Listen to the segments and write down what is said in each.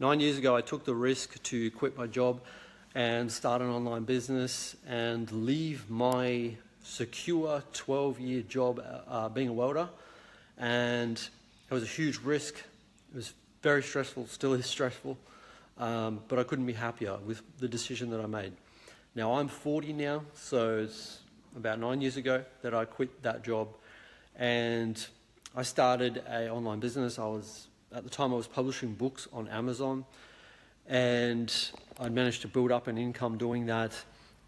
9 years ago, I took the risk to quit my job and start an online business and leave my secure 12-year job being a welder. And it was a huge risk. It was very stressful, still is stressful, but I couldn't be happier with the decision that I made. Now I'm 40 now, so it's about 9 years ago that I quit that job, and I started an online business. At the time I was publishing books on Amazon, and I managed to build up an income doing that,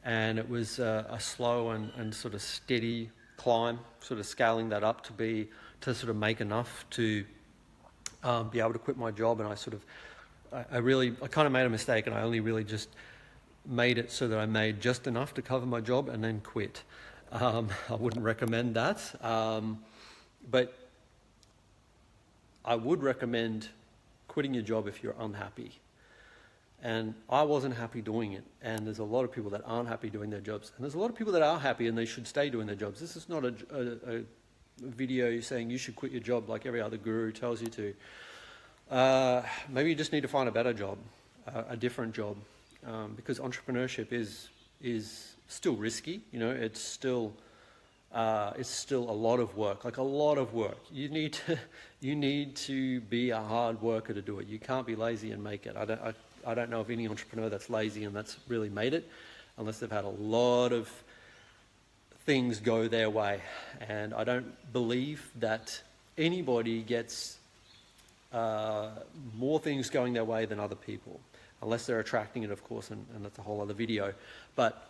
and it was a slow and sort of steady climb, sort of scaling that up to sort of make enough to be able to quit my job. And I kind of made a mistake, and I only really just made it so that I made just enough to cover my job and then quit. I wouldn't recommend that, but I would recommend quitting your job if you're unhappy. And I wasn't happy doing it, and there's a lot of people that aren't happy doing their jobs, and there's a lot of people that are happy and they should stay doing their jobs. This is not a video saying you should quit your job like every other guru tells you to. Maybe you just need to find a better job, a different job, because entrepreneurship is still risky. You know, it's still a lot of work, like a lot of work. You need to be a hard worker to do it. You can't be lazy and make it. I don't know of any entrepreneur that's lazy and that's really made it, unless they've had a lot of things go their way. And I don't believe that anybody gets more things going their way than other people, unless they're attracting it, of course, and that's a whole other video. But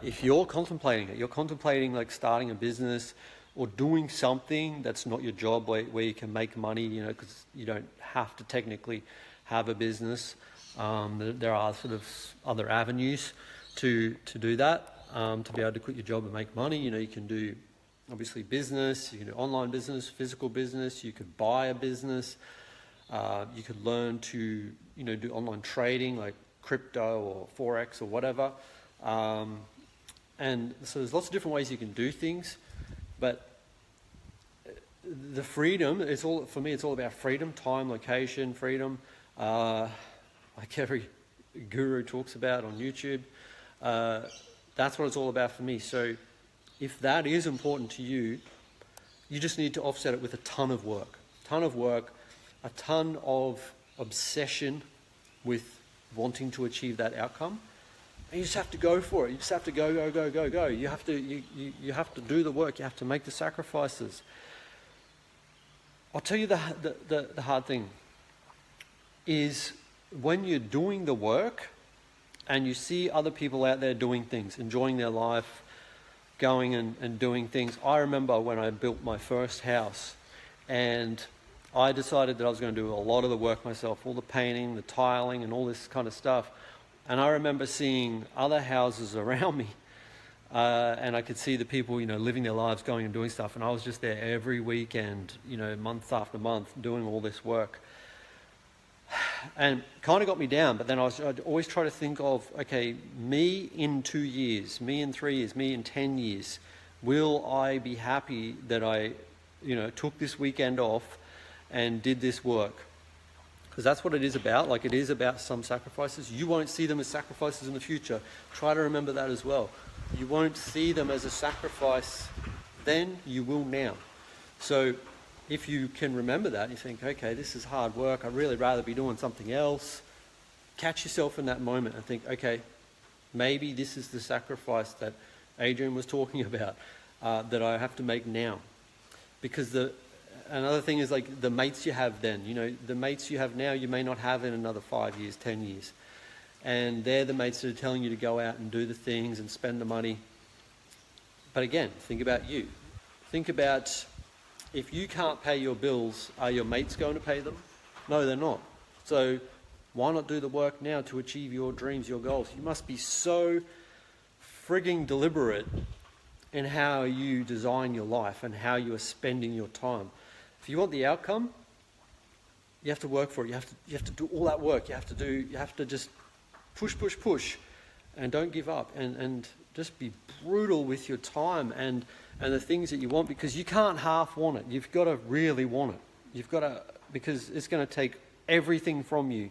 if you're contemplating it, you're contemplating like starting a business or doing something that's not your job, where you can make money, you know, because you don't have to technically have a business. There are sort of other avenues to do that, to be able to quit your job and make money. You know, you can do obviously business, you can do online business, physical business, you could buy a business, you could learn to, you know, do online trading like crypto or Forex or whatever. And so there's lots of different ways you can do things, but the freedom, for me, it's all about freedom, time, location, freedom, like every guru talks about on YouTube. That's what it's all about for me. So if that is important to you, you just need to offset it with a ton of work, a ton of obsession with wanting to achieve that outcome. And you just have to go for it. You just have to go. You have to do the work. You have to make the sacrifices. I'll tell you the hard thing is when you're doing the work and you see other people out there doing things, enjoying their life, going and doing things. I remember when I built my first house, and I decided that I was going to do a lot of the work myself, all the painting, the tiling, and all this kind of stuff. And I remember seeing other houses around me, and I could see the people, you know, living their lives, going and doing stuff. And I was just there every weekend, you know, month after month, doing all this work. And kind of got me down. But then I'd always try to think of, okay, me in 2 years, me in 3 years, me in 10 years, will I be happy that I, you know, took this weekend off and did this work? Because that's what it is about. Like, it is about some sacrifices. You won't see them as sacrifices in the future. Try to remember that as well. You won't see them as a sacrifice then, you will now. So if you can remember that, you think, okay, this is hard work, I'd really rather be doing something else. Catch yourself in that moment and think, okay, maybe this is the sacrifice that Adrian was talking about, that I have to make now. Because another thing is, like, the mates you have then, you know, the mates you have now, you may not have in another 5 years, 10 years. And they're the mates that are telling you to go out and do the things and spend the money. But again, think about you. Think about, if you can't pay your bills, are your mates going to pay them? No, they're not. So why not do the work now to achieve your dreams, your goals? You must be so frigging deliberate in how you design your life and how you are spending your time. If you want the outcome, you have to work for it. You have to do all that work. You have to just push, and don't give up, and just be brutal with your time and the things that you want, because you can't half want it. You've got to really want it. You've got to, because it's going to take everything from you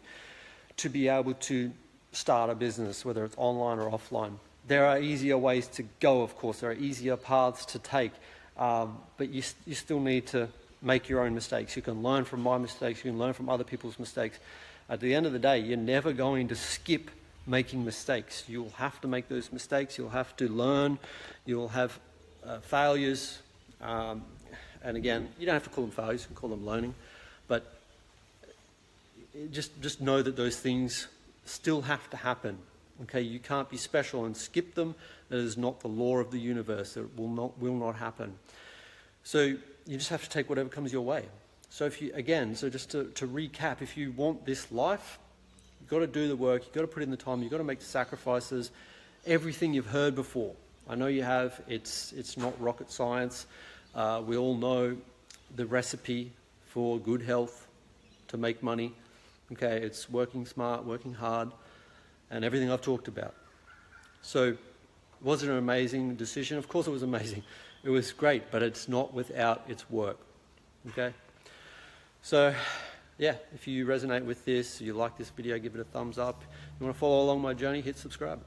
to be able to start a business, whether it's online or offline. There are easier ways to go, of course. There are easier paths to take, but you still need to make your own mistakes. You can learn from my mistakes. You can learn from other people's mistakes. At the end of the day, you're never going to skip making mistakes. You'll have to make those mistakes. You'll have to learn. You'll have failures. And again, you don't have to call them failures. You can call them learning. But just know that those things still have to happen. Okay, you can't be special and skip them. That is not the law of the universe. It will not happen. So you just have to take whatever comes your way. So just to recap, if you want this life, you've got to do the work, you've got to put in the time, you've got to make the sacrifices, everything you've heard before. I know you have. It's not rocket science. We all know the recipe for good health, to make money. Okay, it's working smart, working hard, and everything I've talked about. So, was it an amazing decision? Of course it was amazing. It was great, but it's not without its work. Okay? So, yeah, if you resonate with this, you like this video, give it a thumbs up. You want to follow along my journey, hit subscribe.